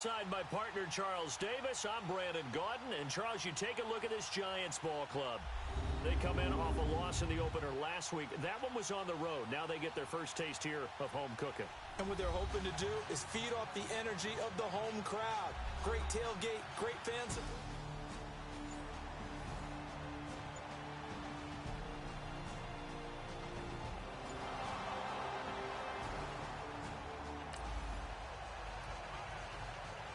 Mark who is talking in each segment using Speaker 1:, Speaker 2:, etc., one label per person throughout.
Speaker 1: Side my partner Charles Davis, I'm Brandon Gaudin, and Charles, you take a look at this Giants ball club. They come in off a loss in the opener last week. That one was on the road. Now they get their first taste here of home cooking.
Speaker 2: And what they're hoping to do is feed off the energy of the home crowd. Great tailgate, great fans.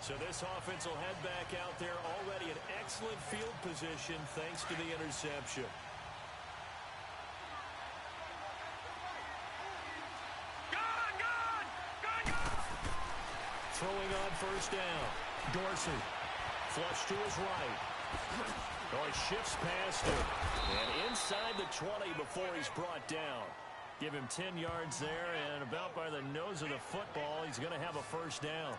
Speaker 1: So this offense will head back out there, already in excellent field position thanks to the interception. Throwing on first down. Dorsey. Flush to his right. Oh, he shifts past him. And inside the 20 before he's brought down. Give him 10 yards there, and about by the nose of the football, he's going to have a first down.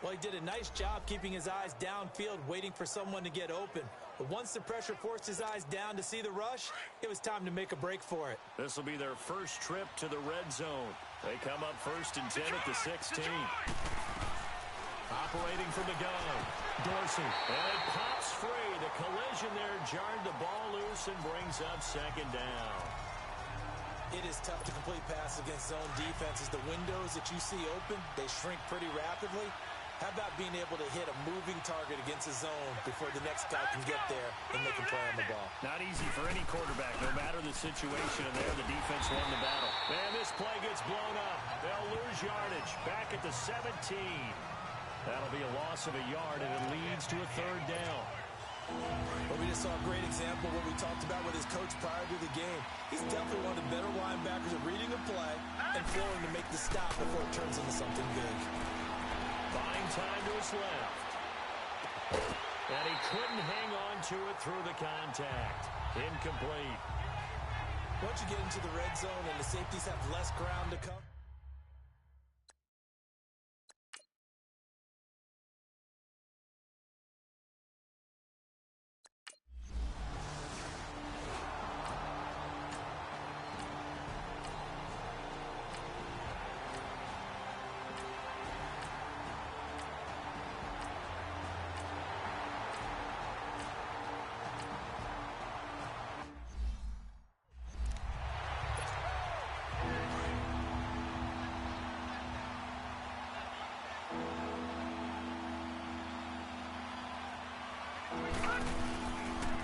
Speaker 2: Well, he did a nice job keeping his eyes downfield, waiting for someone to get open. But once the pressure forced his eyes down to see the rush, it was time to make a break for it.
Speaker 1: This will be their first trip to the red zone. They come up first and 10 at the 16. Operating from the gun, Dorsey. And it pops free. The collision there jarred the ball loose and brings up second down.
Speaker 2: It is tough to complete passes against zone defenses. The windows that you see open, they shrink pretty rapidly. How about being able to hit a moving target against a zone before the next guy can get there and make a play on the ball?
Speaker 1: Not easy for any quarterback, no matter the situation. And there, the defense won the battle. And this play gets blown up. They'll lose yardage. Back at the 17. That'll be a loss of a yard, and it leads to a third down.
Speaker 2: Well, we just saw a great example of what we talked about with his coach prior to the game. He's definitely one of the better linebackers at reading a play and flowing to make the stop before it turns into something big.
Speaker 1: Buying time to his left. And he couldn't hang on to it through the contact. Incomplete.
Speaker 2: Once you get into the red zone and the safeties have less ground to cover.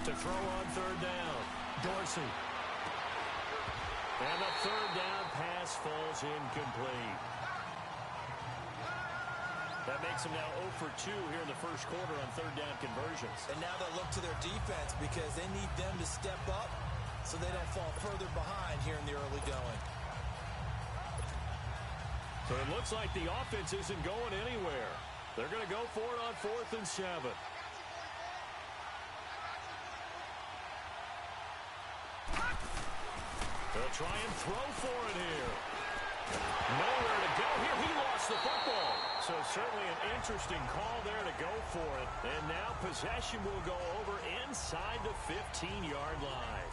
Speaker 1: To throw on third down, Dorsey. And the third down pass falls incomplete. That makes him now 0 for 2 here in the first quarter on third down conversions.
Speaker 2: And now they'll look to their defense because they need them to step up so they don't fall further behind here in the early going.
Speaker 1: So it looks like the offense isn't going anywhere. They're going to go for it on 4th and 7. They'll try and throw for it here. Nowhere to go here. He lost the football. So certainly an interesting call there to go for it. And now possession will go over inside the 15-yard line.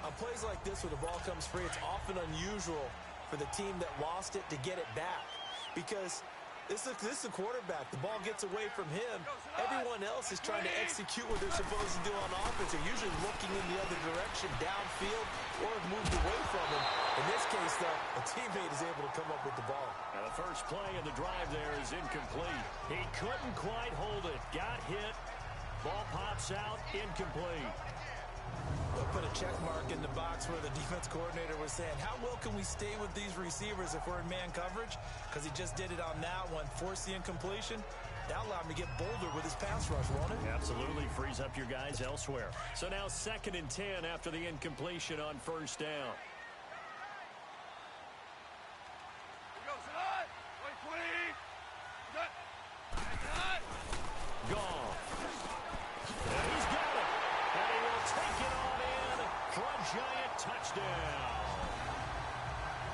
Speaker 2: On plays like this where the ball comes free, it's often unusual for the team that lost it to get it back. Because this is a quarterback. The ball gets away from him. Everyone else is trying to execute what they're supposed to do on offense. They're usually looking in the other direction, downfield, or have moved away from him. In this case, though, a teammate is able to come up with the ball.
Speaker 1: Now the first play of the drive there is incomplete. He couldn't quite hold it. Got hit. Ball pops out. Incomplete.
Speaker 2: They'll put a check mark in the box where the defense coordinator was saying, how well can we stay with these receivers if we're in man coverage? Because he just did it on that one, forced the incompletion. That allowed him to get bolder with his pass rush, won't it?
Speaker 1: Absolutely frees up your guys elsewhere. So now 2nd and 10 after the incompletion on first down. Gone. And he's got it. And he will take it on in for a Giant touchdown.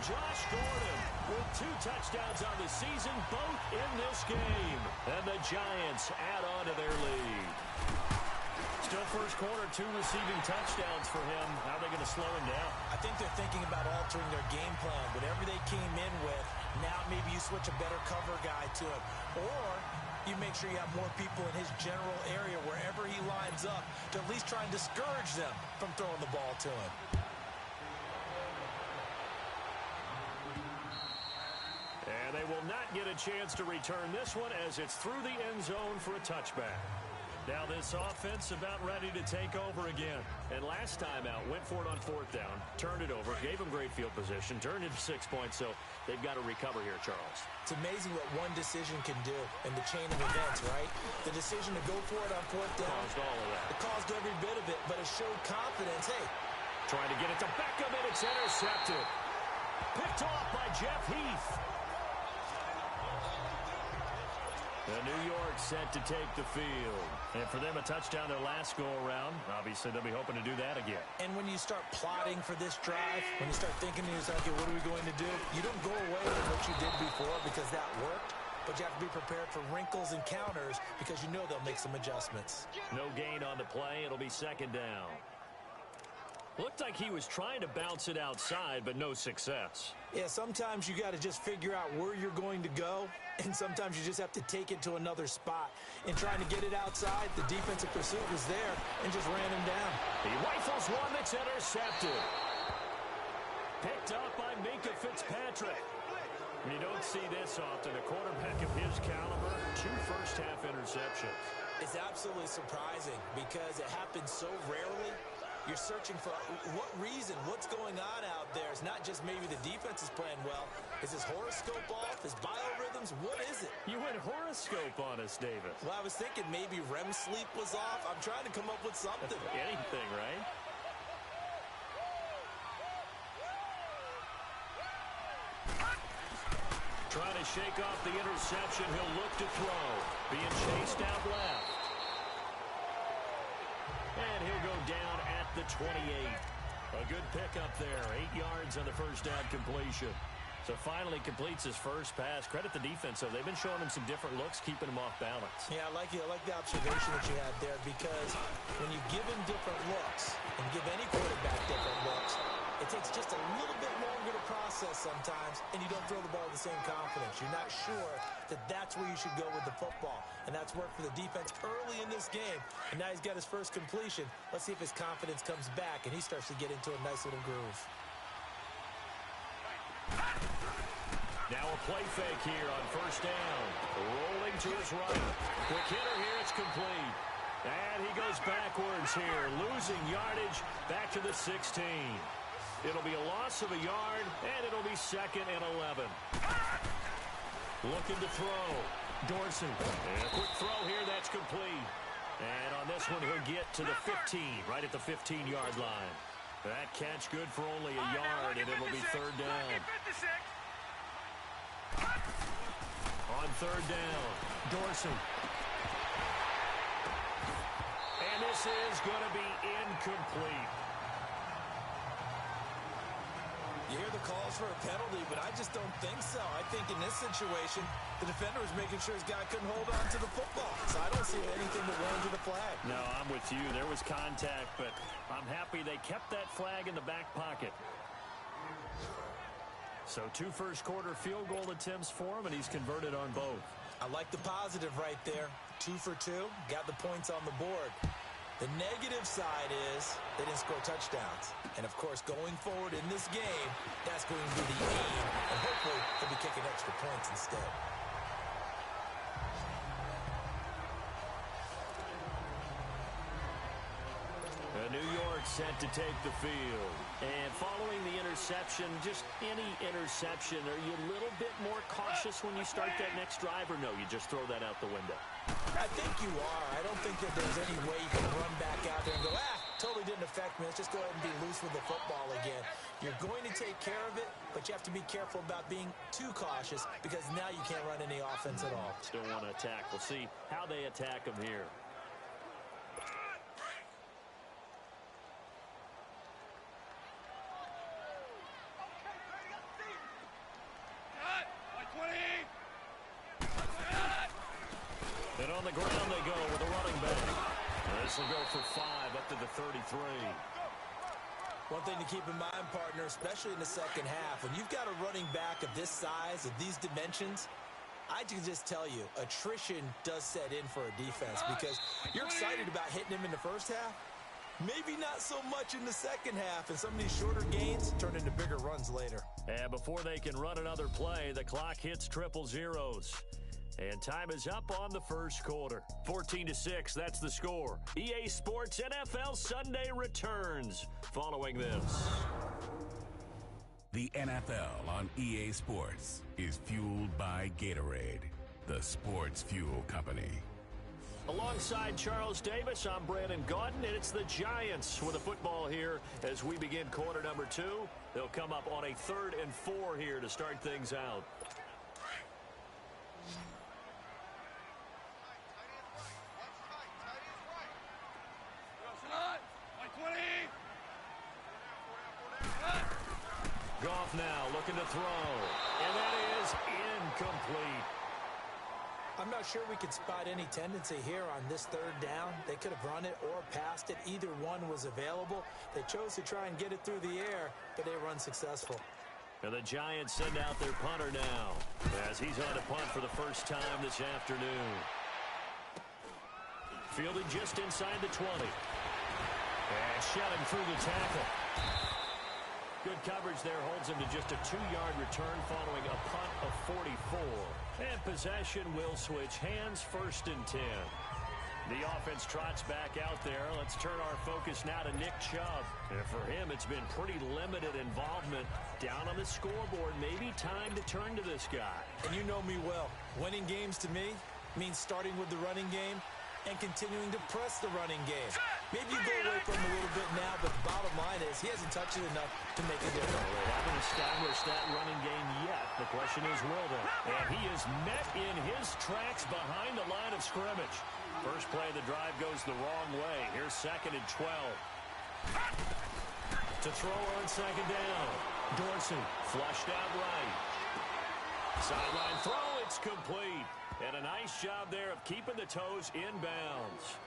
Speaker 1: Josh Gordon with 2 touchdowns on the season, both in this game. And the Giants add on to their lead. Still first quarter, 2 receiving touchdowns for him. How are they going to slow him down?
Speaker 2: I think they're thinking about altering their game plan. Whatever they came in with, Now maybe you switch a better cover guy to him. Or you make sure you have more people in his general area wherever he lines up to at least try and discourage them from throwing the ball to him.
Speaker 1: And they will not get a chance to return this one as it's through the end zone for a touchback. Now this offense about ready to take over again. And last time out, went for it on fourth down, turned it over, gave them great field position, turned into 6 points, so they've got to recover here, Charles.
Speaker 2: It's amazing what one decision can do in the chain of events, right? The decision to go for it on fourth down.
Speaker 1: Caused all of that.
Speaker 2: It caused every bit of it, but it showed confidence. Hey.
Speaker 1: Trying to get it to Beckham, and it's intercepted. Picked off by Jeff Heath. The New York set to take the field. And for them, a touchdown their last go-around. Obviously, they'll be hoping to do that again.
Speaker 2: And when you start plotting for this drive, when you start thinking to yourself, okay, what are we going to do? You don't go away from what you did before because that worked. But you have to be prepared for wrinkles and counters because you know they'll make some adjustments.
Speaker 1: No gain on the play. It'll be second down. Looked like he was trying to bounce it outside, but no success.
Speaker 2: Yeah, sometimes you got to just figure out where you're going to go, and sometimes you just have to take it to another spot. In trying to get it outside, the defensive pursuit was there and just ran him down.
Speaker 1: He rifles one that's intercepted. Picked up by Minka Fitzpatrick. And you don't see this often. A quarterback of his caliber, 2 first-half interceptions.
Speaker 2: It's absolutely surprising because it happens so rarely. You're searching for what reason, what's going on out there. It's not just maybe the defense is playing well. Is his horoscope off? His biorhythms? What is it?
Speaker 1: You went horoscope on us, Davis.
Speaker 2: Well, I was thinking maybe REM sleep was off. I'm trying to come up with something.
Speaker 1: Anything, right? Trying to shake off the interception. He'll look to throw. Being chased out left. And he'll go down at the 28. A good pickup there. 8 yards on the first down completion. So finally completes his first pass. Credit the defense, though. They've been showing him some different looks, keeping him off balance.
Speaker 2: Yeah, I like the observation that you had there because when you give him different looks and give any quarterback different looks, it takes just a little bit longer to process sometimes, and you don't throw the ball with the same confidence. You're not sure that that's where you should go with the football, and that's worked for the defense early in this game, and now he's got his first completion. Let's see if his confidence comes back, and he starts to get into a nice little groove.
Speaker 1: Now a play fake here on first down. Rolling to his right. Quick hitter here, it's complete. And he goes backwards here, losing yardage back to the 16. It'll be a loss of a yard, and it'll be 2nd and 11. Looking to throw. Dorsey. And a quick throw here, that's complete. And on this one, he'll get to the 15, right at the 15-yard line. That catch good for only a yard, and it'll be 3rd down. On 3rd down, Dorsey. And this is going to be incomplete.
Speaker 2: You hear the calls for a penalty, but I just don't think so. I think in this situation, the defender was making sure his guy couldn't hold on to the football. So I don't see anything that warranted a flag.
Speaker 1: No, I'm with you. There was contact, but I'm happy they kept that flag in the back pocket. So 2 first-quarter field goal attempts for him, and he's converted on both.
Speaker 2: I like the positive right there. 2 for 2, got the points on the board. The negative side is they didn't score touchdowns. And, of course, going forward in this game, that's going to be the aim. And hopefully they'll be kicking extra points instead.
Speaker 1: New York set to take the field. And following the interception, just any interception, are you a little bit more cautious when you start that next drive, or no, you just throw that out the window?
Speaker 2: I think you are. I don't think that there's any way you can run back out there and go, totally didn't affect me. Let's just go ahead and be loose with the football again. You're going to take care of it, but you have to be careful about being too cautious because now you can't run any offense at all.
Speaker 1: Still want to attack. We'll see how they attack them here. And on the ground they go with a running back. This will go for 5 up to the 33.
Speaker 2: One thing to keep in mind, partner, especially in the second half, when you've got a running back of this size, of these dimensions, I can just tell you, attrition does set in for a defense because you're excited about hitting him in the first half. Maybe not so much in the second half, and some of these shorter gains turn into bigger runs later.
Speaker 1: And before they can run another play, the clock hits triple zeros. And time is up on the first quarter. 14-6, that's the score. EA Sports NFL Sunday returns following this.
Speaker 3: The NFL on EA Sports is fueled by Gatorade, the sports fuel company.
Speaker 1: Alongside Charles Davis, I'm Brandon Gaudin, and it's the Giants with the football here as we begin quarter number 2. They'll come up on a 3rd and 4 here to start things out. Goff now looking to throw, and that is incomplete.
Speaker 2: I'm not sure we could spot any tendency here on this 3rd down. They could have run it or passed it. Either one was available. They chose to try and get it through the air, but they were unsuccessful.
Speaker 1: And the Giants send out their punter now as he's on to punt for the first time this afternoon. Fielded just inside the 20. And shelling through the tackle. Good coverage there holds him to just a 2-yard return following a punt of 44. And possession will switch hands, 1st and 10. The offense trots back out there. Let's turn our focus now to Nick Chubb. And for him, it's been pretty limited involvement down on the scoreboard. Maybe time to turn to this guy.
Speaker 2: And you know me well. Winning games to me means starting with the running game and continuing to press the running game. Maybe you go away from him a little bit now, but the bottom line is he hasn't touched it enough to make a difference.
Speaker 1: Well, they haven't established that running game yet. The question is, will they? And he is met in his tracks behind the line of scrimmage. First play of the drive goes the wrong way. Here's 2nd and 12. To throw on 2nd down. Dorsey flushed out right. Sideline throw, it's complete. And a nice job there of keeping the toes inbounds.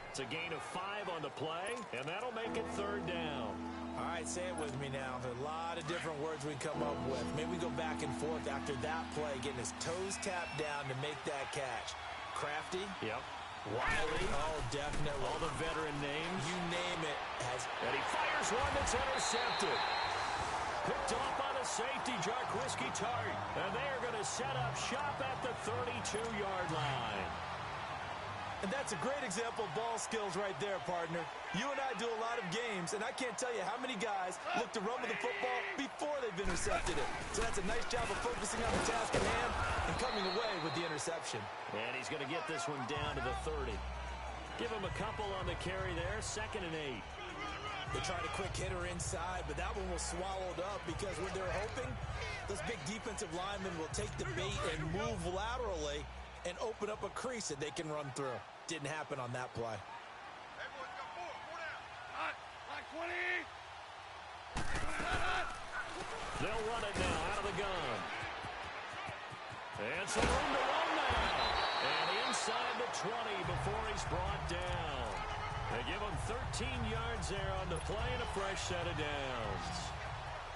Speaker 1: It's a gain of 5 on the play, and that'll make it 3rd down.
Speaker 2: All right, say it with me now. There are a lot of different words we come up with. Maybe we go back and forth after that play, getting his toes tapped down to make that catch. Crafty.
Speaker 1: Yep.
Speaker 2: Wiley. Oh, definitely.
Speaker 1: All the veteran names.
Speaker 2: You name it.
Speaker 1: And he fires one that's intercepted. Picked off by the safety, Jarquiski Tart. And they are going to set up shop at the 32-yard line.
Speaker 2: And that's a great example of ball skills right there, partner. You and I do a lot of games, and I can't tell you how many guys look to run with the football before they've intercepted it. So that's a nice job of focusing on the task at hand and coming away with the interception.
Speaker 1: And he's going to get this one down to the 30. Give him a couple on the carry there, 2nd and 8.
Speaker 2: They tried a quick hitter inside, but that one was swallowed up because when they're hoping, those big defensive linemen will take the bait and move laterally and open up a crease that they can run through. Didn't happen on that play.
Speaker 1: They'll run it now out of the gun. And some room to run now. And inside the 20 before he's brought down. They give him 13 yards there on the play and a fresh set of downs.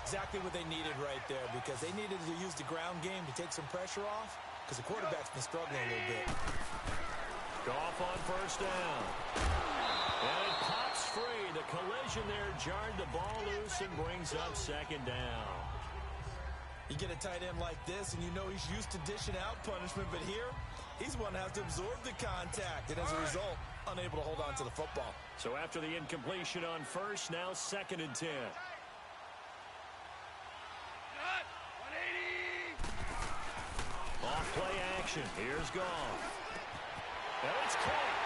Speaker 2: Exactly what they needed right there because they needed to use the ground game to take some pressure off because the quarterback's been struggling a little bit.
Speaker 1: Goff on 1st down. And it pops free. The collision there jarred the ball loose and brings up 2nd down.
Speaker 2: You get a tight end like this, and you know he's used to dishing out punishment, but here, he's one that has to absorb the contact, and as a result, unable to hold on to the football.
Speaker 1: So after the incompletion on 1st, now 2nd and 10. Off play action. Here's Goff. And it's caught.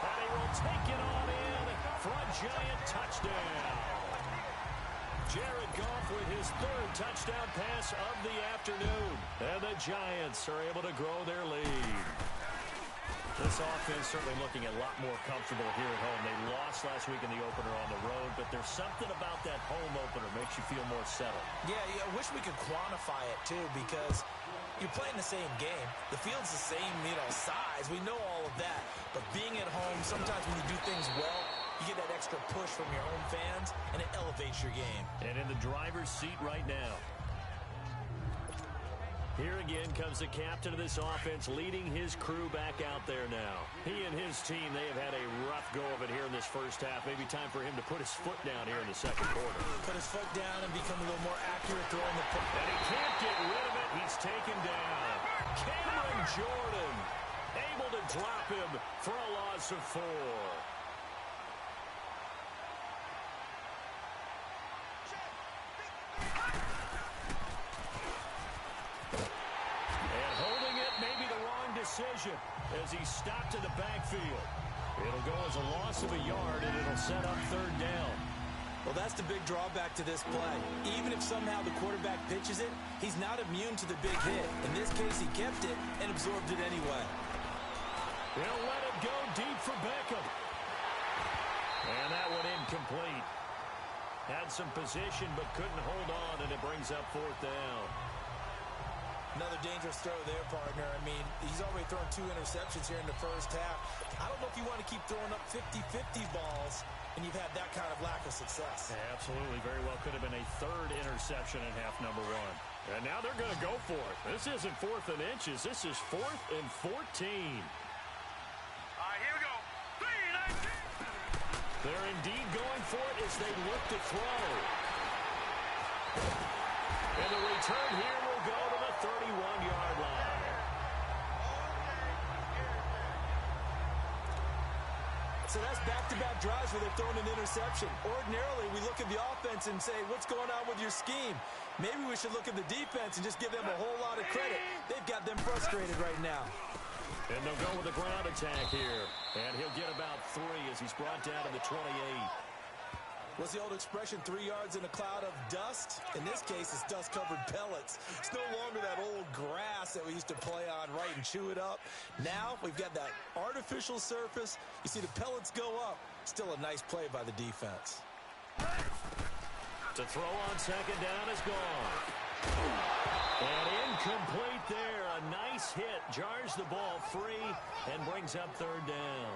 Speaker 1: And he will take it on in for a giant touchdown. Jared Goff with his 3rd touchdown pass of the afternoon. And the Giants are able to grow their lead. This offense certainly looking a lot more comfortable here at home. They lost last week in the opener on the road, but there's something about that home opener makes you feel more settled.
Speaker 2: Yeah, I wish we could quantify it, too, because you're playing the same game. The field's the same, size. We know all of that. But being at home, sometimes when you do things well, You get that extra push from your home fans, and it elevates your game.
Speaker 1: And in the driver's seat right now. Here again comes the captain of this offense, leading his crew back out there now. He and his team, they have had a rough go of it here in this first half. Maybe time for him to put his foot down here in the second quarter.
Speaker 2: Put his foot down and become a little more accurate throwing the foot.
Speaker 1: And he can't get rid of it. He's taken down. Cameron Jordan able to drop him for a loss of 4. Decision as he stopped in the backfield. It'll go as a loss of a yard, and it'll set up third down.
Speaker 2: Well, that's the big drawback to this play. Even if somehow the quarterback pitches it, he's not immune to the big hit. In this case, he kept it and absorbed it anyway.
Speaker 1: They'll let it go deep for Beckham. And that one incomplete. Had some position but couldn't hold on, and it brings up fourth down.
Speaker 2: Another dangerous throw there, partner. I mean, he's already thrown 2 interceptions here in the first half. I don't know if you want to keep throwing up 50-50 balls, and you've had that kind of lack of success.
Speaker 1: Yeah, absolutely. Very well could have been a third interception in half number 1. And now they're going to go for it. This isn't 4th and inches. This is 4th and 14.
Speaker 4: All right, here we go. 3, 19.
Speaker 1: They're indeed going for it as they look to throw. And the return here will go to the 31-yard line.
Speaker 2: So that's back-to-back drives where they're throwing an interception. Ordinarily, we look at the offense and say, what's going on with your scheme? Maybe we should look at the defense and just give them a whole lot of credit. They've got them frustrated right now.
Speaker 1: And they'll go with a ground attack here. And he'll get about 3 as he's brought down to the 28.
Speaker 2: What's the old expression, 3 yards in a cloud of dust? In this case, it's dust-covered pellets. It's no longer that old grass that we used to play on, right, and chew it up. Now we've got that artificial surface. You see the pellets go up. Still a nice play by the defense.
Speaker 1: To throw on second down is gone. And incomplete there. A nice hit. Jars the ball free and brings up third down.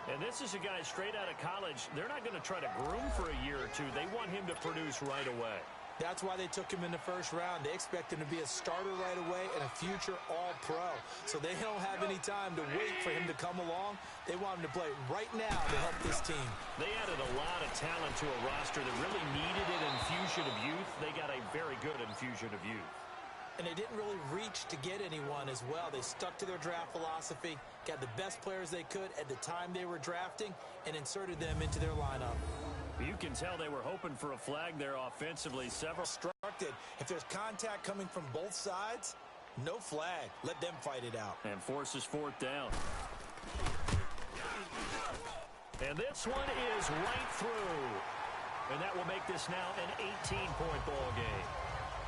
Speaker 1: And this is a guy straight out of college. They're not going to try to groom for a year or 2. They want him to produce right away.
Speaker 2: That's why they took him in the first round. They expect him to be a starter right away and a future all-pro. So they don't have any time to wait for him to come along. They want him to play right now to help this team.
Speaker 1: They added a lot of talent to a roster that really needed an infusion of youth. They got a very good infusion of youth.
Speaker 2: And they didn't really reach to get anyone as well. They stuck to their draft philosophy, got the best players they could at the time they were drafting, and inserted them into their lineup.
Speaker 1: You can tell they were hoping for a flag there offensively. Several
Speaker 2: Constructed. If there's contact coming from both sides, no flag. Let them fight it out.
Speaker 1: And forces fourth down. And this one is right through. And that will make this now an 18-point ball game.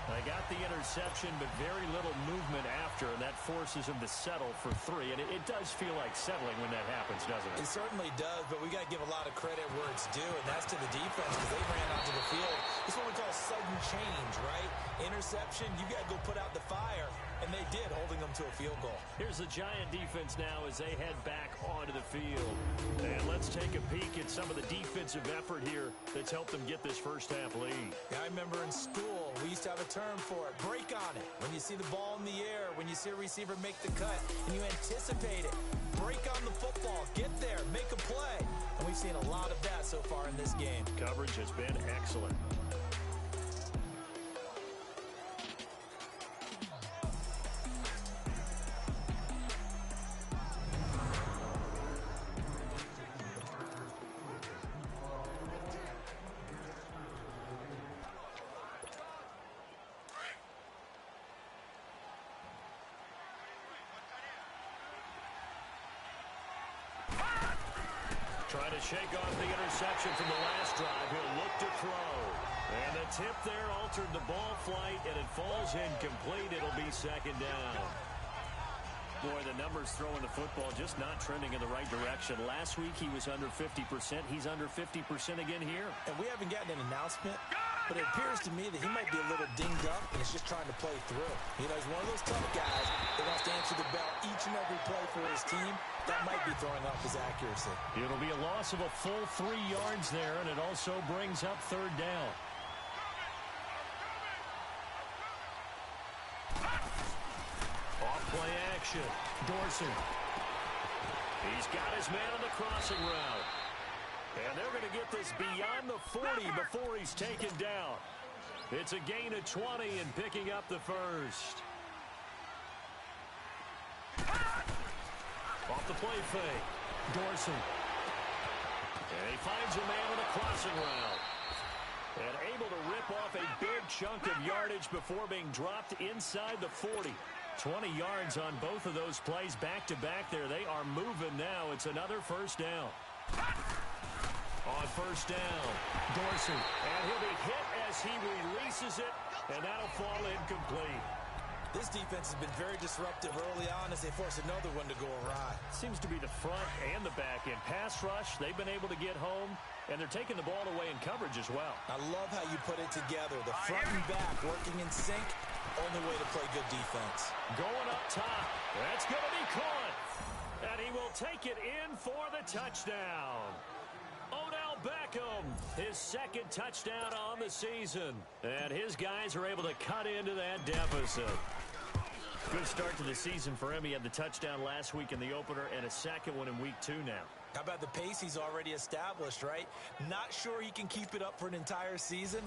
Speaker 1: They got the interception, but very little movement after, and that forces him to settle for 3. And it does feel like settling when that happens, doesn't it?
Speaker 2: It certainly does, but we got to give a lot of credit where it's due, and that's to the defense because they ran onto the field. It's what we call sudden change, right? Interception, you got to go put out the fire, and they did, holding them to a field goal.
Speaker 1: Here's the Giant defense now as they head back onto the field. And let's take a peek at some of the defensive effort here that's helped them get this first half lead.
Speaker 2: Yeah, I remember in school, we used to have a term for it. Break on it. When you see the ball in the air, when you see a receiver make the cut, and you anticipate it. Break on the football. Get there. Make a play. And we've seen a lot of that so far in this game.
Speaker 1: Coverage has been excellent. Trying to shake off the interception from the last drive. He'll look to throw. And the tip there altered the ball flight, and it falls incomplete. It'll be second down. Boy, the numbers throwing the football just not trending in the right direction. Last week he was under 50%. He's under 50% again here.
Speaker 2: And we haven't gotten an announcement but it appears to me that he might be a little dinged up and is just trying to play through. You know, he's one of those tough guys that wants to answer the bell each and every play for his team. That might be throwing off his accuracy.
Speaker 1: It'll be a loss of a full 3 yards there, and it also brings up third down. Off play action. Dorsey. He's got his man on the crossing route. And they're going to get this beyond the 40 before he's taken down. It's a gain of 20 and picking up the first. Off the play fake. Dorsey. And he finds a man on the crossing route. And able to rip off a big chunk of yardage before being dropped inside the 40. 20 yards on both of those plays back-to-back there. They are moving now. It's another first down. On first down, Dorsey. And he'll be hit as he releases it, and that'll fall incomplete.
Speaker 2: This defense has been very disruptive early on as they force another one to go awry.
Speaker 1: Seems to be the front and the back end. Pass rush, they've been able to get home, and they're taking the ball away in coverage as well.
Speaker 2: I love how you put it together. The front and back working in sync. Only way to play good defense.
Speaker 1: Going up top. That's going to be caught. And he will take it in for the touchdown. Odell Beckham, his second touchdown on the season. And his guys are able to cut into that deficit. Good start to the season for him. He had the touchdown last week in the opener and a second one in week 2 now.
Speaker 2: How about the pace he's already established, right? Not sure he can keep it up for an entire season,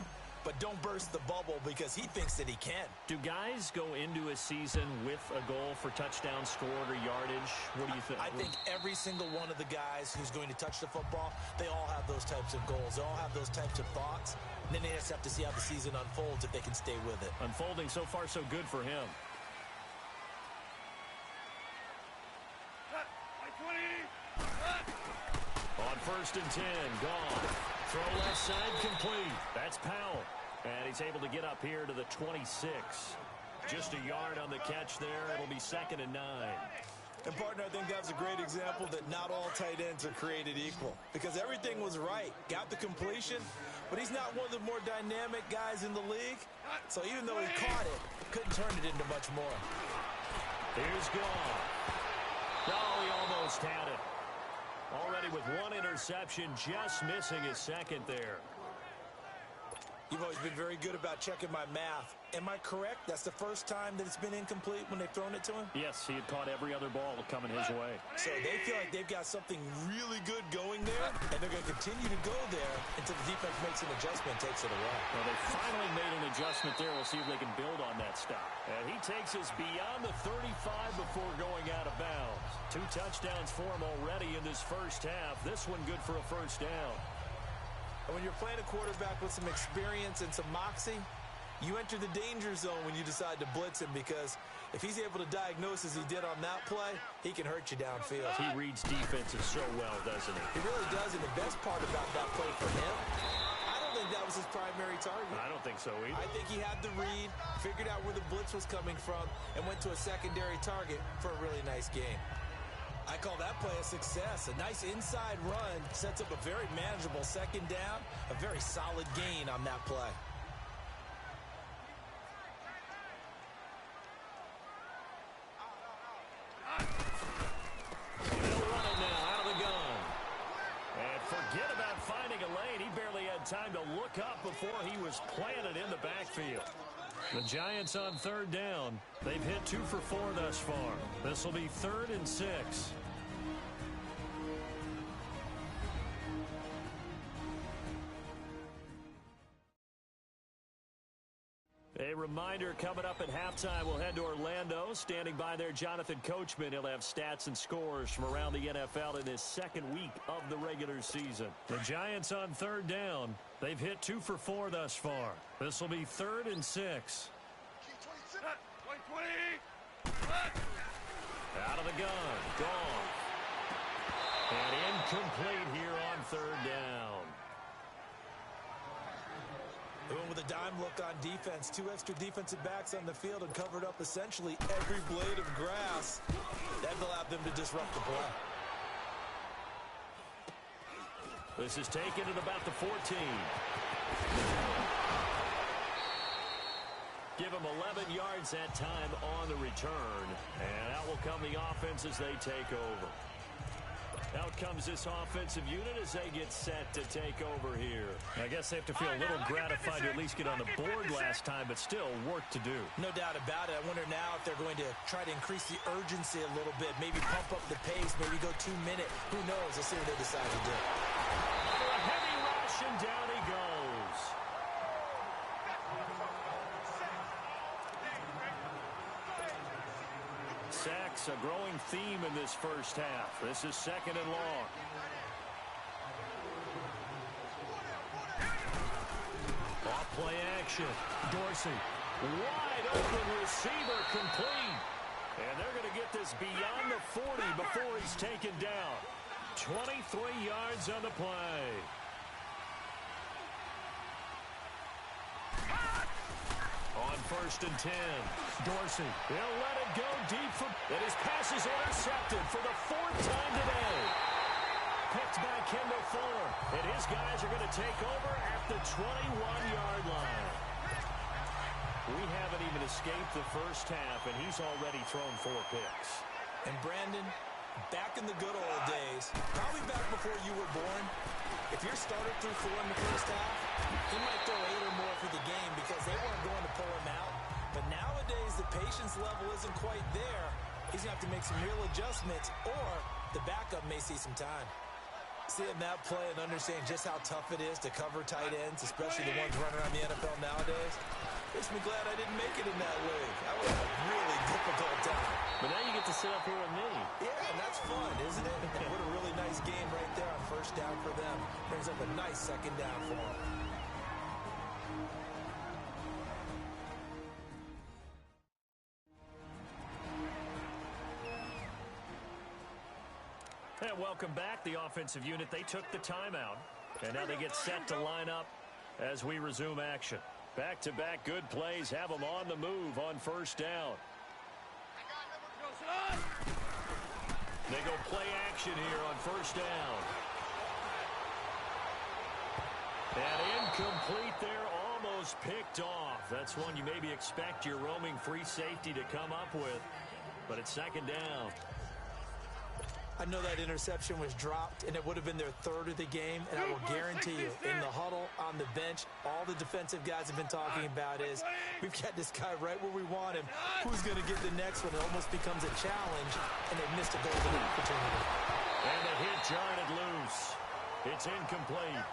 Speaker 2: but don't burst the bubble because he thinks that he can.
Speaker 1: Do guys go into a season with a goal for touchdown scored or yardage? What do you think?
Speaker 2: I think every single one of the guys who's going to touch the football, they all have those types of goals. They all have those types of thoughts. And then they just have to see how the season unfolds if they can stay with it.
Speaker 1: Unfolding so far so good for him. On first and 10, gone. Throw left side complete. That's Powell. And he's able to get up here to the 26. Just a yard on the catch there. It'll be 2nd and 9.
Speaker 2: And, partner, I think that's a great example that not all tight ends are created equal. Because everything was right. Got the completion, but he's not one of the more dynamic guys in the league. So even though he caught it, couldn't turn it into much more.
Speaker 1: Here's gone. Oh, he almost had it. Already with one interception, just missing his second there.
Speaker 2: You've always been very good about checking my math. Am I correct? That's the first time that it's been incomplete when they've thrown it to him?
Speaker 1: Yes, he had caught every other ball coming his way.
Speaker 2: So they feel like they've got something really good going there, and they're going to continue to go there until the defense makes an adjustment and takes it away.
Speaker 1: Well, they finally made an adjustment there. We'll see if they can build on that stop. And he takes us beyond the 35 before going out of bounds. 2 touchdowns for him already in this first half. This one good for a first down.
Speaker 2: And when you're playing a quarterback with some experience and some moxie, you enter the danger zone when you decide to blitz him, because if he's able to diagnose as he did on that play, he can hurt you downfield.
Speaker 1: He reads defenses so well, doesn't he?
Speaker 2: He really does, and the best part about that play for him, I don't think that was his primary target.
Speaker 1: I don't think so either.
Speaker 2: I think he had the read, figured out where the blitz was coming from, and went to a secondary target for a really nice game. I call that play a success. A nice inside run sets up a very manageable second down, a very solid gain on that play.
Speaker 1: They'll run it now out of the gun. And forget about finding a lane. He barely had time to look up before he was planted in the backfield. The Giants on third down. They've hit 2 for 4 thus far. This will be 3rd and 6. A reminder, coming up at halftime, we'll head to Orlando. Standing by there, Jonathan Coachman. He'll have stats and scores from around the NFL in his 2nd week of the regular season. The Giants on third down. They've hit 2 for 4 thus far. This will be 3rd and 6. Out of the gun. Gone. And incomplete here on third down.
Speaker 2: They went with a dime look on defense. 2 extra defensive backs on the field and covered up essentially every blade of grass. That allowed them to disrupt the play.
Speaker 1: This is taken at about the 14. Give them 11 yards that time on the return. And out will come the offense as they take over. Out comes this offensive unit as they get set to take over here. I guess they have to feel a little gratified to at least get on the board last time, but still work to do.
Speaker 2: No doubt about it. I wonder now if they're going to try to increase the urgency a little bit, maybe pump up the pace, maybe go 2 minute. Who knows? Let's see what they decide to do.
Speaker 1: A heavy rush, and down he goes. Sacks, a growing theme in this first half. This is 2nd and long. Off play action. Dorsey. Wide open receiver complete. And they're going to get this beyond the 40 before he's taken down. 23 yards on the play. On 1st and 10. Dorsey. He'll let it go deep for... And his pass is intercepted for the 4th time today. Picked by Kendall Fuller. And his guys are going to take over at the 21-yard line. We haven't even escaped the first half, and he's already thrown 4 picks.
Speaker 2: And Brandon, back in the good old days, probably back before you were born, if your starter threw 4 in the first half, he might throw 8 or more for the game because they weren't going to pull him out. But nowadays, the patience level isn't quite there. He's going to have to make some real adjustments, or the backup may see some time. Seeing that play and understanding just how tough it is to cover tight ends, especially the ones running around the NFL nowadays, makes me glad I didn't make it in that league. I would have a really difficult time.
Speaker 1: But now you get to sit up here with me.
Speaker 2: Yeah, and that's fun, isn't it? What a really nice game right there on 1st down for them. Brings up a nice 2nd down for them.
Speaker 1: And welcome back, the offensive unit. They took the timeout, and now they get set to line up as we resume action. Back-to-back good plays have them on the move on 1st down. They go play action here on 1st down. And incomplete there, almost picked off. That's one you maybe expect your roaming free safety to come up with, but it's 2nd down.
Speaker 2: I know that interception was dropped, and it would have been their 3rd of the game, and I will guarantee you, in the huddle, on the bench, all the defensive guys have been talking about is, we've got this guy right where we want him. Who's going to get the next one? It almost becomes a challenge, and they missed a golden opportunity.
Speaker 1: And the hit jarred it loose. It's incomplete.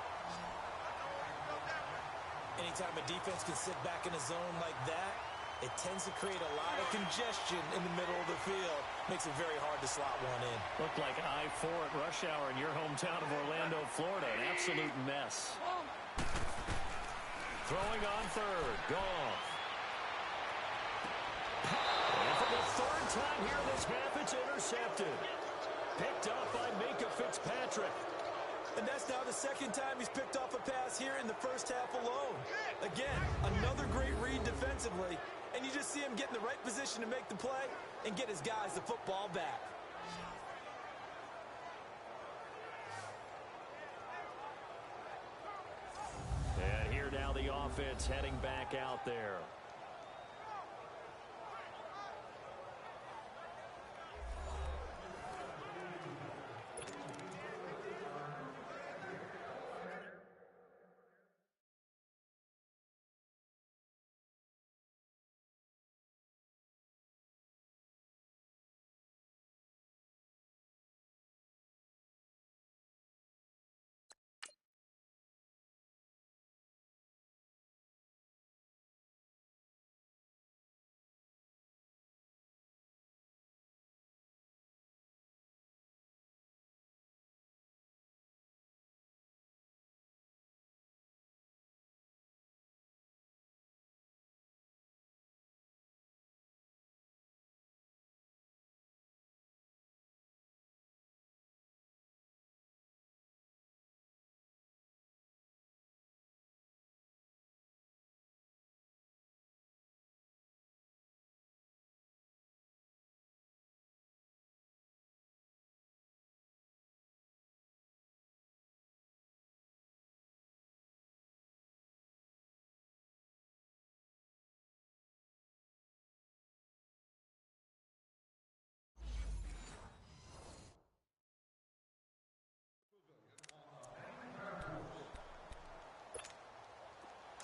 Speaker 2: Anytime a defense can sit back in a zone like that, it tends to create a lot of congestion in the middle of the field. Makes it very hard to slot one in.
Speaker 1: Looked like I-4 at rush hour in your hometown of Orlando, Florida. An absolute mess. Throwing on 3rd. Goff. And for the 3rd time here in this half, it's intercepted. Picked up by Minkah Fitzpatrick.
Speaker 2: And that's now the 2nd time he's picked off a pass here in the first half alone. Again, another great read defensively. And you just see him get in the right position to make the play and get his guys the football back.
Speaker 1: And here now the offense heading back out there.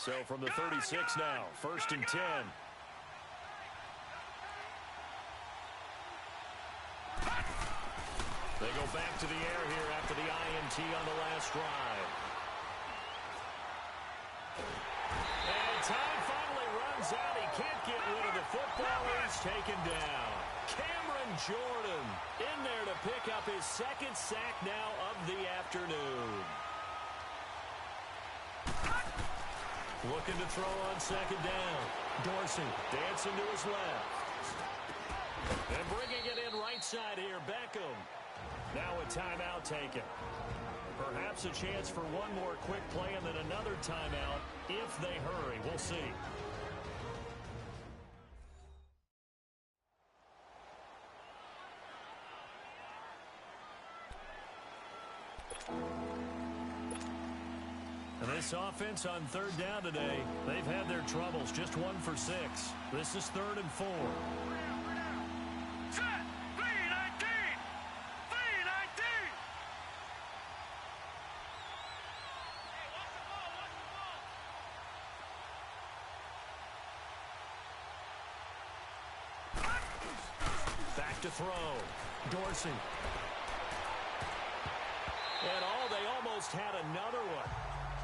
Speaker 1: So from the 36 now, 1st and 10. They go back to the air here after the INT on the last drive. And time finally runs out. He can't get rid of the football. He's taken down. Cameron Jordan in there to pick up his 2nd sack now of the afternoon. Looking to throw on 2nd down. Dorsey dancing to his left. And bringing it in right side here, Beckham. Now a timeout taken. Perhaps a chance for one more quick play and then another timeout if they hurry. We'll see. And this offense on 3rd down today, they've had their troubles. Just 1 for 6. This is 3rd and 4. To throw. Dorsey. And they almost had another one.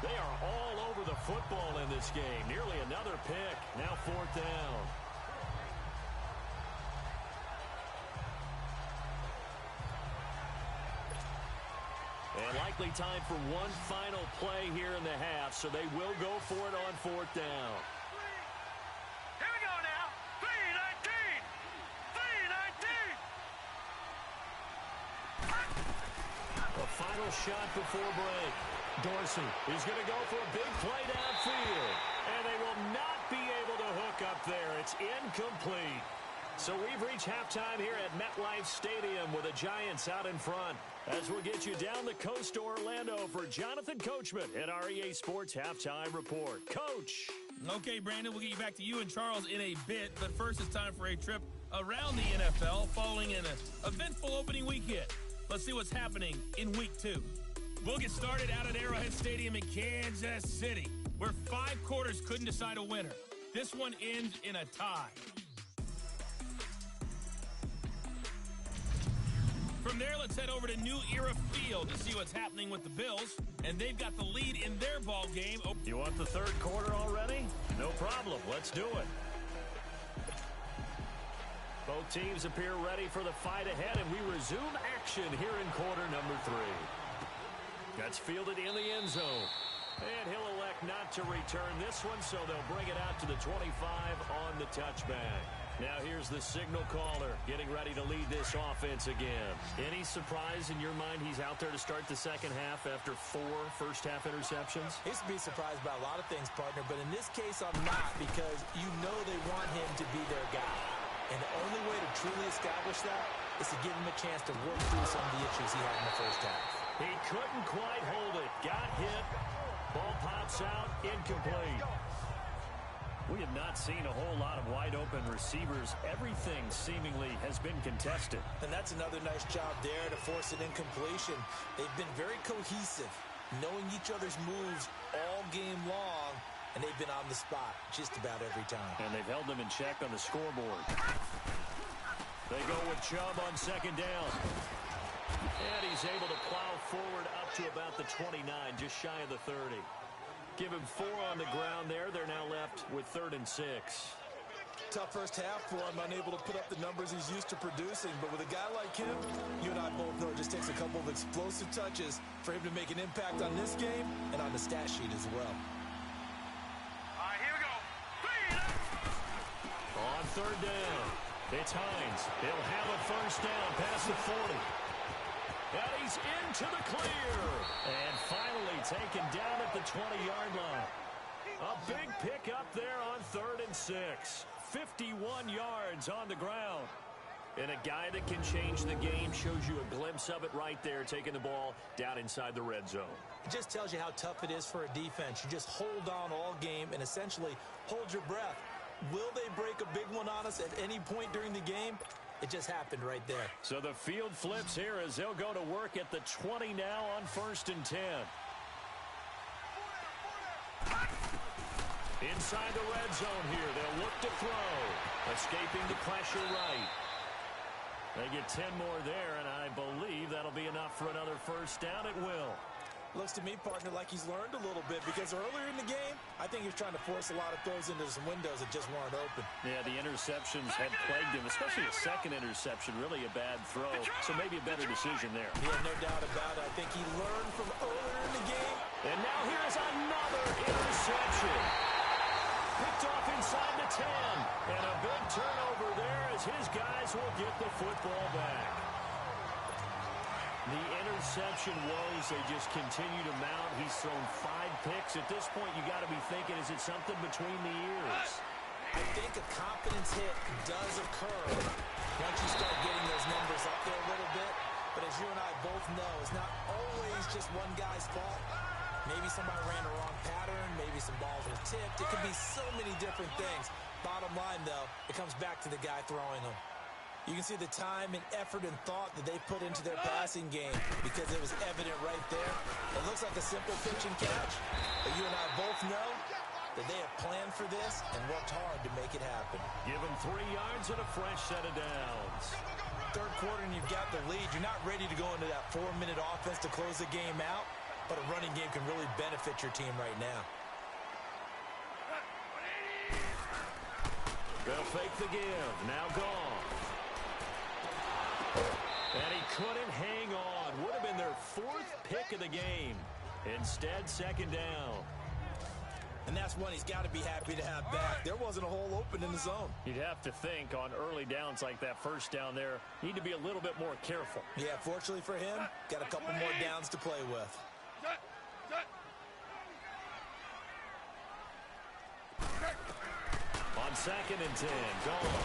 Speaker 1: They are all over the football in this game. Nearly another pick. Now 4th down. And likely time for one final play here in the half, so they will go for it on 4th down. Final shot before break. Dorsey is going to go for a big play downfield. And they will not be able to hook up there. It's incomplete. So we've reached halftime here at MetLife Stadium with the Giants out in front. As we'll get you down the coast to Orlando for Jonathan Coachman at our EA Sports Halftime Report. Coach.
Speaker 4: Okay, Brandon, we'll get you back to you and Charles in a bit. But first, it's time for a trip around the NFL following an eventful opening weekend. Let's see what's happening in Week 2. We'll get started out at Arrowhead Stadium in Kansas City, where 5 quarters couldn't decide a winner. This one ends in a tie. From there, let's head over to New Era Field to see what's happening with the Bills, and they've got the lead in their ball game.
Speaker 1: You want the 3rd quarter already? No problem. Let's do it. Both teams appear ready for the fight ahead, and we resume action here in quarter number 3. That's fielded in the end zone. And he'll elect not to return this one, so they'll bring it out to the 25 on the touchback. Now here's the signal caller getting ready to lead this offense again. Any surprise in your mind he's out there to start the second half after 4 first-half interceptions?
Speaker 2: He's to be surprised by a lot of things, partner, but in this case I'm not, because you know they want him to be their guy. And the only way to truly establish that is to give him a chance to work through some of the issues he had in the first half.
Speaker 1: He couldn't quite hold it. Got hit. Ball pops out. Incomplete. We have not seen a whole lot of wide-open receivers. Everything seemingly has been contested.
Speaker 2: And that's another nice job there to force an incompletion. They've been very cohesive, knowing each other's moves all game long. And they've been on the spot just about every time.
Speaker 1: And they've held them in check on the scoreboard. They go with Chubb on 2nd down. And he's able to plow forward up to about the 29, just shy of the 30. Give him 4 on the ground there. They're now left with 3rd and 6.
Speaker 2: Tough first half for him, unable to put up the numbers he's used to producing. But with a guy like him, you and I both know it just takes a couple of explosive touches for him to make an impact on this game and on the stat sheet as well.
Speaker 1: On 3rd down, it's Hines. He'll have a 1st down past the 40. And he's into the clear. And finally taken down at the 20-yard line. A big pickup there on 3rd and 6. 51 yards on the ground. And a guy that can change the game shows you a glimpse of it right there, taking the ball down inside the red zone.
Speaker 2: It just tells you how tough it is for a defense. You just hold on all game and essentially hold your breath. Will they break a big one on us at any point during the game? It just happened right there.
Speaker 1: So the field flips here as they'll go to work at the 20 now on 1st and 10. Inside the red zone here. They'll look to throw. Escaping the pressure right. They get 10 more there, and I believe that'll be enough for another first down. It will.
Speaker 2: Looks to me, partner, like he's learned a little bit because earlier in the game, I think he was trying to force a lot of throws into some windows that just weren't open.
Speaker 1: Yeah, the interceptions had plagued him, especially the second interception, really a bad throw. So maybe a better decision there.
Speaker 2: Yeah, no doubt about it. I think he learned from earlier in the game.
Speaker 1: And now here's another interception. Picked off inside the 10. And a big turnover there as his guys will get the football back. The interception woes, they just continue to mount. He's thrown 5 picks. At this point, you got to be thinking, is it something between the ears?
Speaker 2: I think a confidence hit does occur once you start getting those numbers up there a little bit. But as you and I both know, it's not always just one guy's fault. Maybe somebody ran the wrong pattern. Maybe some balls were tipped. It could be so many different things. Bottom line, though, it comes back to the guy throwing them. You can see the time and effort and thought that they put into their passing game because it was evident right there. It looks like a simple pitch and catch, but you and I both know that they have planned for this and worked hard to make it happen.
Speaker 1: Give them 3 yards and a fresh set of downs.
Speaker 2: Third quarter and you've got the lead. You're not ready to go into that 4-minute offense to close the game out, but a running game can really benefit your team right now.
Speaker 1: They'll fake the give. Now gone. And he couldn't hang on. Would have been their 4th pick of the game. Instead, second down.
Speaker 2: And that's one he's got to be happy to have back. There wasn't a hole open in the zone.
Speaker 1: You'd have to think on early downs like that first down there, need to be a little bit more careful.
Speaker 2: Yeah, fortunately for him, got a couple more downs to play with.
Speaker 1: On 2nd and 10, gone.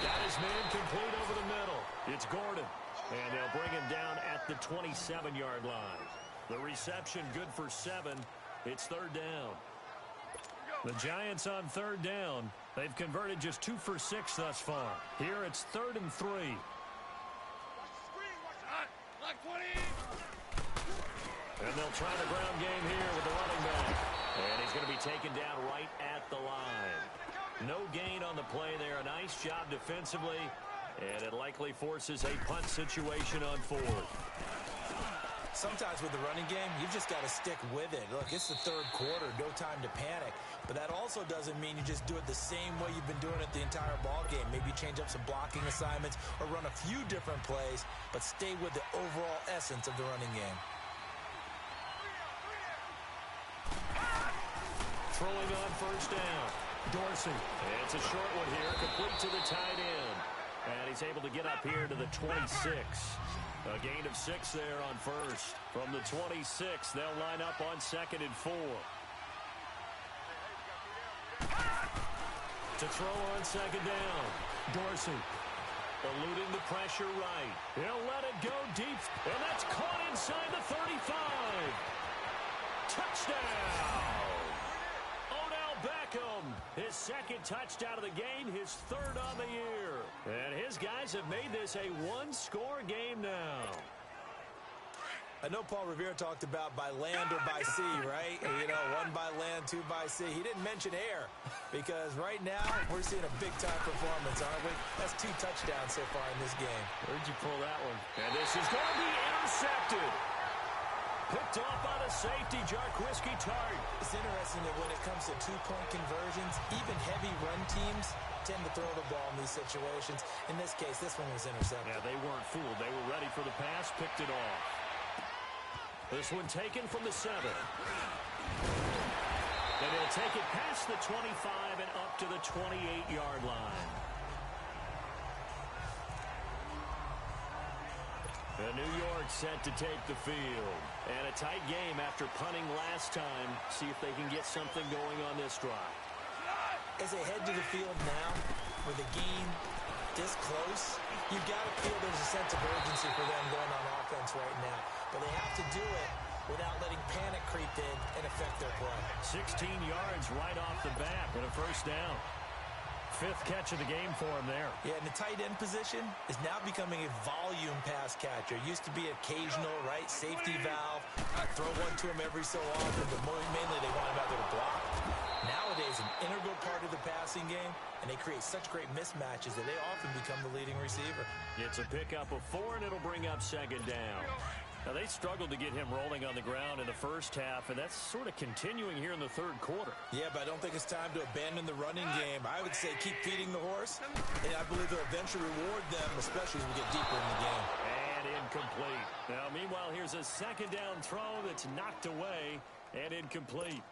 Speaker 1: Got his man complete over the middle. It's Gordon. And they'll bring him down at the 27-yard line. The reception good for 7. It's 3rd down. The Giants on 3rd down. They've converted just 2 for 6 thus far. Here it's 3rd and 3. And they'll try the ground game here with the running back. And he's going to be taken down right at the line. No gain on the play there. A nice job defensively. And it likely forces a punt situation on 4th.
Speaker 2: Sometimes with the running game, you've just got to stick with it. Look, it's the 3rd quarter, no time to panic. But that also doesn't mean you just do it the same way you've been doing it the entire ball game. Maybe change up some blocking assignments or run a few different plays, but stay with the overall essence of the running game.
Speaker 1: Throwing on 1st down. Dorsey. It's a short one here, complete to the tight end. And he's able to get up here to the 26. A gain of 6 there on 1st. From the 26, they'll line up on 2nd and 4. To throw on 2nd down. Dorsey. Eluding the pressure right. He'll let it go deep. And that's caught inside the 35. Touchdown. His 2nd touchdown of the game, his 3rd on the year. And his guys have made this a 1-score game now.
Speaker 2: I know Paul Revere talked about by land or by sea, right? You know, 1 by land, 2 by sea. He didn't mention air because right now we're seeing a big-time performance, aren't we? That's 2 touchdowns so far in this game.
Speaker 1: Where'd you pull that one? And this is going to be intercepted. Picked off by the safety, Jarquiski Tart.
Speaker 2: It's interesting that when it comes to 2-point conversions, even heavy run teams tend to throw the ball in these situations. In this case, this one was intercepted.
Speaker 1: Yeah, they weren't fooled. They were ready for the pass, picked it off. This one taken from the 7. And he'll take it past the 25 and up to the 28-yard line. And New York set to take the field. And a tight game after punting last time. See if they can get something going on this drive.
Speaker 2: As they head to the field now, with the game this close, you've got to feel there's a sense of urgency for them going on offense right now. But they have to do it without letting panic creep in and affect their play.
Speaker 1: 16 yards right off the bat and a 1st down. Fifth catch of the game for him there.
Speaker 2: Yeah, and the tight end position is now becoming a volume pass catcher. Used to be occasional, right, safety valve. Throw one to him every so often, but mainly they want him out there to block. Nowadays, an integral part of the passing game, and they create such great mismatches that they often become the leading receiver.
Speaker 1: It's a pickup of 4, and it'll bring up second down. Now, they struggled to get him rolling on the ground in the first half, and that's sort of continuing here in the third quarter.
Speaker 2: Yeah, but I don't think it's time to abandon the running game. I would say keep feeding the horse, and I believe they'll eventually reward them, especially as we get deeper in the game.
Speaker 1: And incomplete. Now, meanwhile, here's a second down throw that's knocked away and incomplete.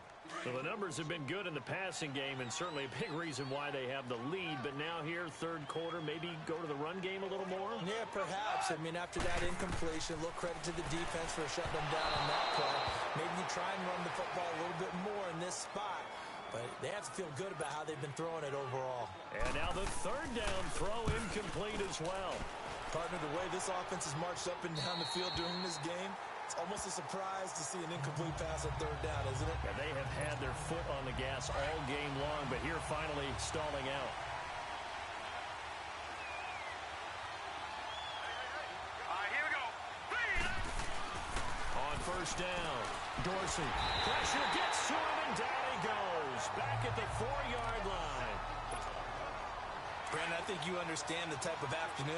Speaker 1: So the numbers have been good in the passing game, and certainly a big reason why they have the lead. But now here, third quarter, maybe go to the run game a little more?
Speaker 2: Yeah, perhaps. I mean, after that incompletion, a little credit to the defense for shutting them down on that play. Maybe you try and run the football a little bit more in this spot. But they have to feel good about how they've been throwing it overall.
Speaker 1: And now the third down throw incomplete as well.
Speaker 2: Partner, the way this offense has marched up and down the field during this game, it's almost a surprise to see an incomplete pass at third down, isn't it?
Speaker 1: Yeah, they have had their foot on the gas all game long, but here finally stalling out.
Speaker 5: Here we go.
Speaker 1: On first down, Dorsey. Pressure gets to him, and down he goes. Back at the 4-yard line.
Speaker 2: Brandon, I think you understand the type of afternoon